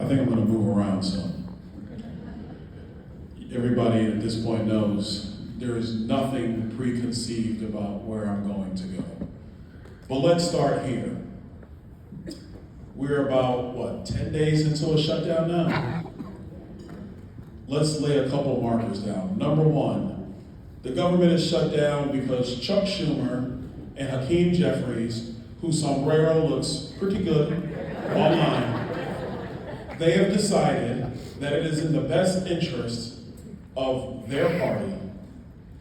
I think I'm going to move around some. Everybody at this point knows there is nothing preconceived about where I'm going to go. But let's start here. We're about, 10 days into a shutdown now? Let's lay a couple markers down. Number one, the government is shut down because Chuck Schumer and Hakeem Jeffries, whose sombrero looks pretty good online, they have decided that it is in the best interest of their party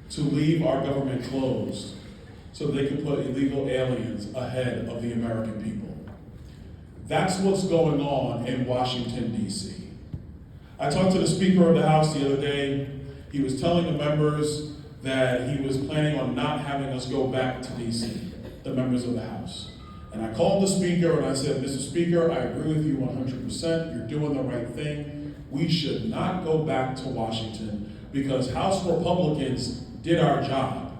to leave our government closed so they can put illegal aliens ahead of the American people. That's what's going on in Washington, D.C. I talked to the Speaker of the House the other day. He was telling the members that he was planning on not having us go back to D.C., the members of the House. And I called the Speaker and I said, Mr. Speaker, I agree with you 100%. You're doing the right thing. We should not go back to Washington because House Republicans did our job.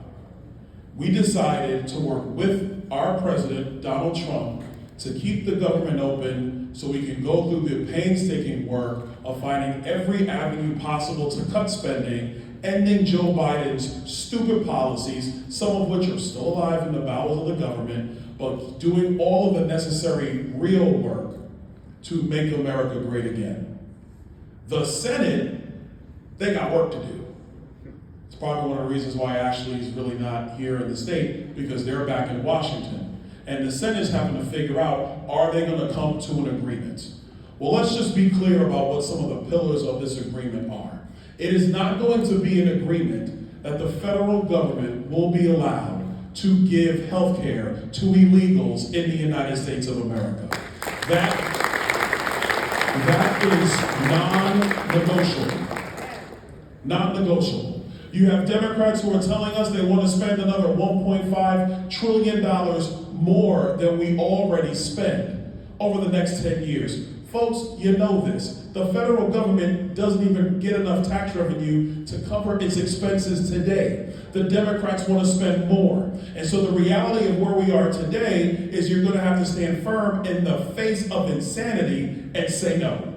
We decided to work with our President, Donald Trump, to keep the government open so we can go through the painstaking work of finding every avenue possible to cut spending, ending Joe Biden's stupid policies, some of which are still alive in the bowels of the government, but doing all of the necessary real work to make America great again. The Senate, they got work to do. It's probably one of the reasons why Ashley is really not here in the state, because they're back in Washington. And the Senate's having to figure out, are they going to come to an agreement? Well, let's just be clear about what some of the pillars of this agreement are. It is not going to be an agreement that the federal government will be allowed to give health care to illegals in the United States of America. That is non-negotiable. Non-negotiable. You have Democrats who are telling us they want to spend another $1.5 trillion more than we already spend over the next 10 years. Folks, you know this. The federal government doesn't even get enough tax revenue to cover its expenses today. The Democrats want to spend more. And so the reality of where we are today is you're going to have to stand firm in the face of insanity and say no.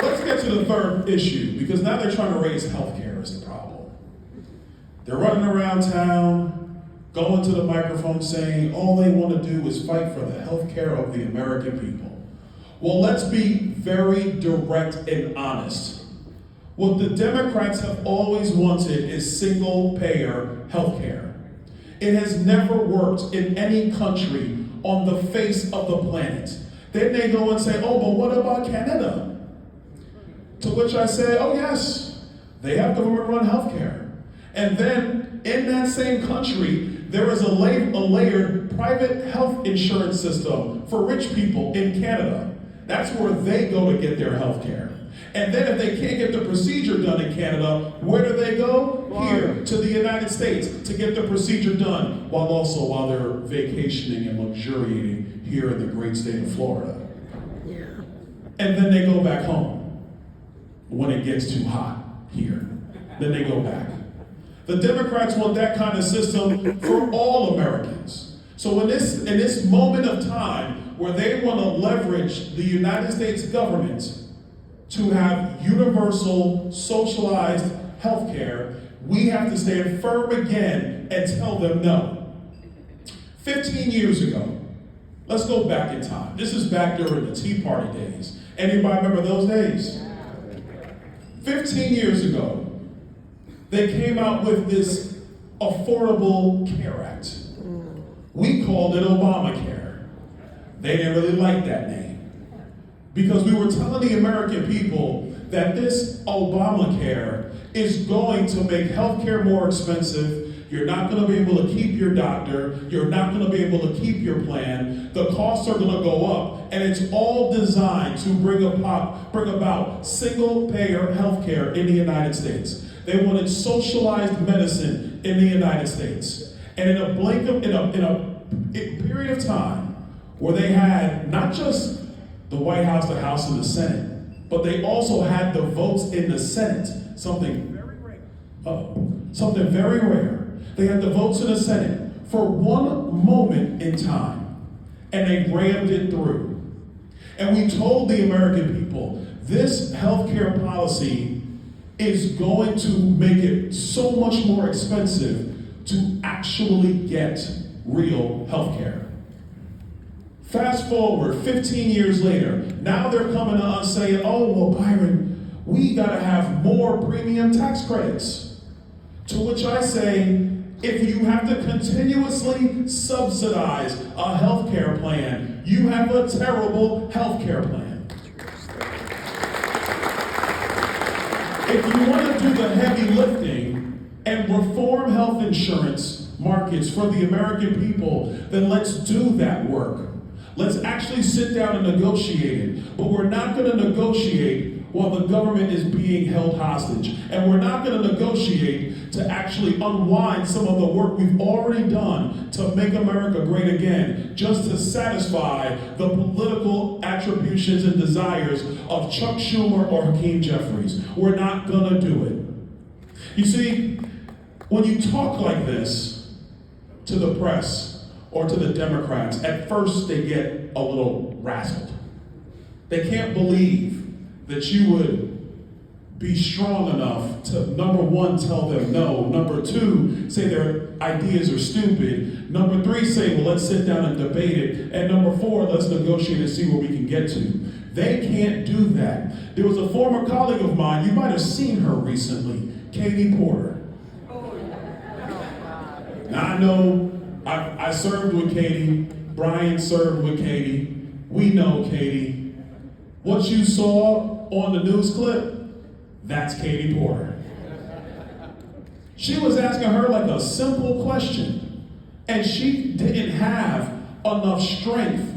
Let's get to the third issue, because now they're trying to raise health care as the problem. They're running around town, going to the microphone saying all they want to do is fight for the health care of the American people. Well, let's be very direct and honest. What the Democrats have always wanted is single-payer health care. It has never worked in any country on the face of the planet. Then they go and say, oh, but what about Canada? To which I say, oh yes, they have government-run health care. And then in that same country, there is a layered private health insurance system for rich people in Canada. That's where they go to get their health care. And then if they can't get the procedure done in Canada, where do they go? Here, to the United States, to get the procedure done, while they're vacationing and luxuriating here in the great state of Florida. Yeah. And then they go back home when it gets too hot here. Then they go back. The Democrats want that kind of system for all Americans. So in this moment of time where they want to leverage the United States government to have universal, socialized health care, we have to stand firm again and tell them no. 15 years ago, let's go back in time. This is back during the Tea Party days. Anybody remember those days? 15 years ago, they came out with this Affordable Care Act. We called it Obamacare. They didn't really like that name because we were telling the American people that this Obamacare is going to make healthcare more expensive. You're not going to be able to keep your doctor. You're not going to be able to keep your plan. The costs are going to go up, and it's all designed to bring about single-payer healthcare in the United States. They wanted socialized medicine in the United States. And in a period of time where they had not just the White House, the House, and the Senate, but they also had the votes in the Senate, something very rare. They had the votes in the Senate for one moment in time, and they rammed it through. And we told the American people, this healthcare policy is going to make it so much more expensive to actually get real healthcare. Fast forward 15 years later, now they're coming to us saying, oh, well, Byron, we gotta have more premium tax credits. To which I say, if you have to continuously subsidize a healthcare plan, you have a terrible healthcare plan. If you want to do the heavy lifting and reform health insurance markets for the American people, then let's do that work. Let's actually sit down and negotiate it. But we're not going to negotiate while the government is being held hostage. And we're not going to negotiate to actually unwind some of the work we've already done to make America great again, just to satisfy the political attributions and desires of Chuck Schumer or Hakeem Jeffries. We're not going to do it. You see, when you talk like this to the press or to the Democrats, at first they get a little rattled. They can't believe that you would be strong enough to, number one, tell them no. Number two, say their ideas are stupid. Number three, say, well, let's sit down and debate it. And number four, let's negotiate and see where we can get to. They can't do that. There was a former colleague of mine, you might have seen her recently, Katie Porter. Now I know I served with Katie, Brian served with Katie, we know Katie. What you saw on the news clip, that's Katie Porter. She was asking her like a simple question, and she didn't have enough strength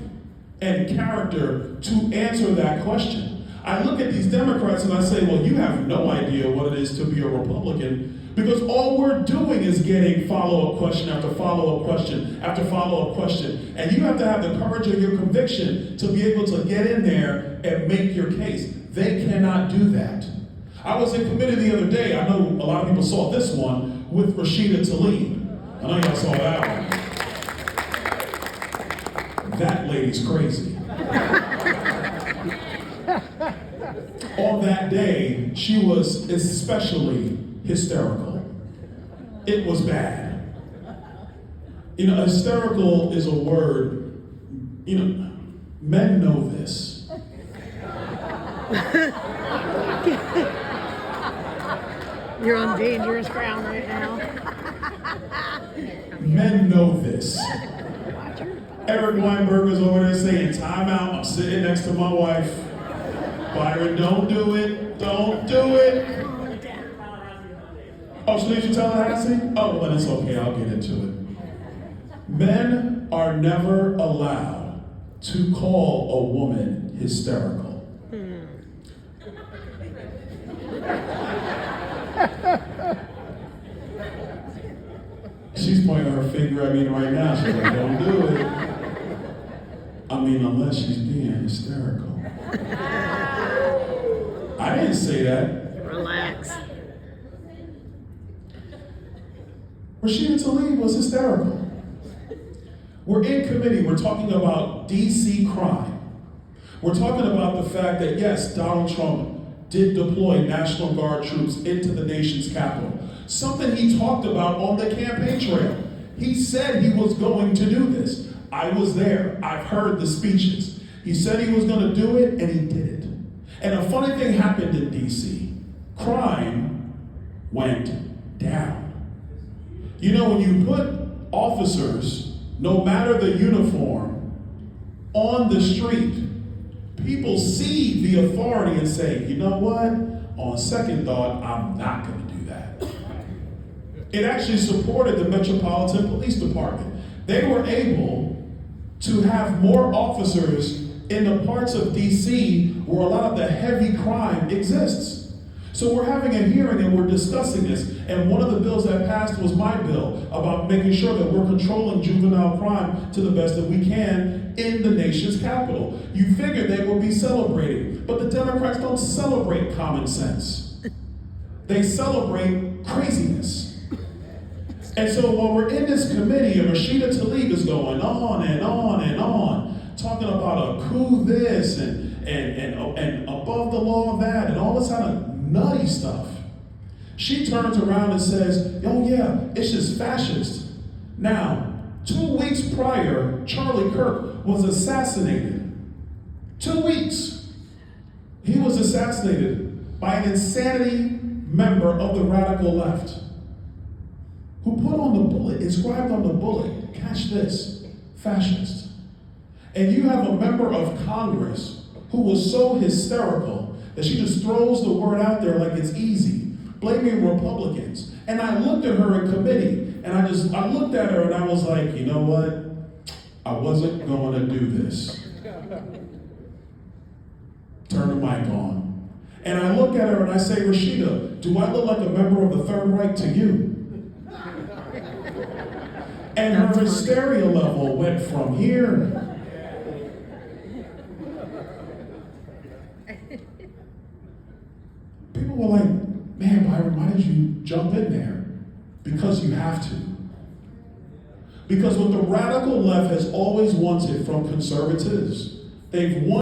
and character to answer that question. I look at these Democrats and I say, well, you have no idea what it is to be a Republican, because all we're doing is getting follow-up question after follow-up question after follow-up question. And you have to have the courage of your conviction to be able to get in there and make your case. They cannot do that. I was in committee the other day. I know a lot of people saw this one with Rashida Tlaib. I know y'all saw that one. That lady's crazy. On that day, she was especially hysterical. It was bad. You know, hysterical is a word, you know, men know this. You're on dangerous ground right now. Men know this. Eric Weinberg is over there saying, time out, I'm sitting next to my wife. Byron, don't do it, don't do it. Oh, she needs you Tallahassee? Oh, well then it's okay, I'll get into it. Men are never allowed to call a woman hysterical. She's pointing her finger at me right now. She's like, don't do it. I mean, unless she's being hysterical. I didn't say that. Relax. Rashida Tlaib was hysterical. We're in committee. We're talking about DC crime. We're talking about the fact that, yes, Donald Trump did deploy National Guard troops into the nation's capital. Something he talked about on the campaign trail. He said he was going to do this. I was there. I've heard the speeches. He said he was going to do it, and he did it. And a funny thing happened in DC. Crime went down. You know, when you put officers, no matter the uniform, on the street, people see the authority and say, you know what? On second thought, I'm not going to do that. It actually supported the Metropolitan Police Department. They were able to have more officers in the parts of DC where a lot of the heavy crime exists. So we're having a hearing and we're discussing this. And one of the bills that passed was my bill about making sure that we're controlling juvenile crime to the best that we can in the nation's capital. You figure they will be celebrating, but the Democrats don't celebrate common sense. They celebrate craziness. And so while we're in this committee, and Rashida Tlaib is going on and on and on, talking about a coup this and above the law that, and all this kind of nutty stuff. She turns around and says, oh yeah, it's just fascist. Now, 2 weeks prior, Charlie Kirk was assassinated. 2 weeks. He was assassinated by an insanity member of the radical left who put on the bullet, inscribed on the bullet, catch this, fascist. And you have a member of Congress who was so hysterical that she just throws the word out there like it's easy, blaming Republicans. And I looked at her in committee, and I looked at her and I was like, you know what? I wasn't going to do this. Turn the mic on. And I look at her and I say, Rashida, do I look like a member of the Third Reich to you? And her hysteria level went from here. People were like, man, Byron, why did you jump in there? Because you have to. Because what the radical left has always wanted from conservatives, they've wanted